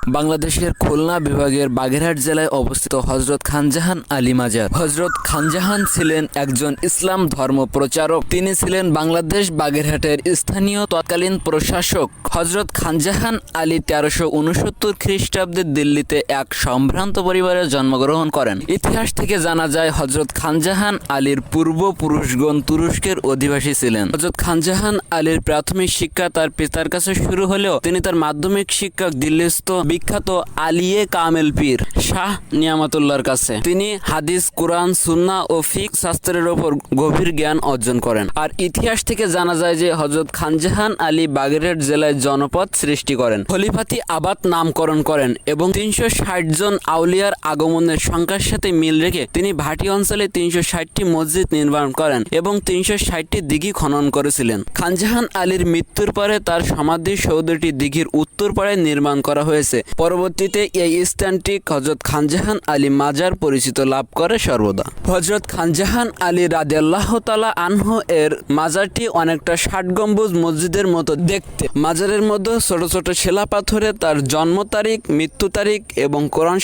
বাংলাদেশের খুলনা বিভাগের বাগেরহাট জেলায় অবস্থিত হযরত খানজাহান আলী মাজার। হযরত খানজাহান ছিলেন একজন ইসলাম ধর্ম প্রচারক। তিনি ছিলেন বাংলাদেশ বাগেরহাটের স্থানীয় তৎকালীন প্রশাসক। হযরত খানজাহান আলী 1369 খ্রিস্টাব্দে দিল্লিতে এক সম্ভ্রান্ত পরিবারে জন্মগ্রহণ করেন। ইতিহাস থেকে জানা যায় হযরত খানজাহান আলীর পূর্বপুরুষগণ তুরস্কের অধিবাসী ছিলেন। হযরত খানজাহান আলীর প্রাথমিক শিক্ষা তার পিতার কাছে শুরু হলেও তিনি তার মাধ্যমিক শিক্ষা দিল্লিস্থ বিখ্যাত আলিয়ে কামেল পীর শাহ নিয়ামতুল্লাহর কাছে। তিনি হাদিস, কুরআন, সুন্নাহ ও ফিকহ শাস্ত্রের ওপর গভীর জ্ঞান অর্জন করেন। আর ইতিহাস থেকে জানা যায় যে হযরত খানজাহান আলী বাগেরহাট জেলায় জনপদ সৃষ্টি করেন, খলিফাতি আবাদ নামকরণ করেন এবং 360 জন আউলিয়ার আগমনের সংখ্যার সাথে মিল রেখে তিনি ভাটি অঞ্চলে 360টি মসজিদ নির্মাণ করেন এবং 360টি দিঘি খনন করেছিলেন। খানজাহান আলীর মৃত্যুর পরে তার সমাধি সৌধটি দিঘির উত্তর পাড়ে নির্মাণ করা হয়েছে। পরবর্তীতে এই স্থানটি হযরত খানজাহান আলী মাজার পরিচিত লাভ করে সর্বদা। হযরত খানজাহান আলী রাদিয়াল্লাহু তাআলা আনহু এর মাজারটি অনেকটা 60 গম্বুজ মসজিদের মতো দেখতে। মাজারের মধ্যে ছোট ছোট শিলা পাথরে তার জন্ম তারিখ, মৃত্যু তারিখ এবং কোরআন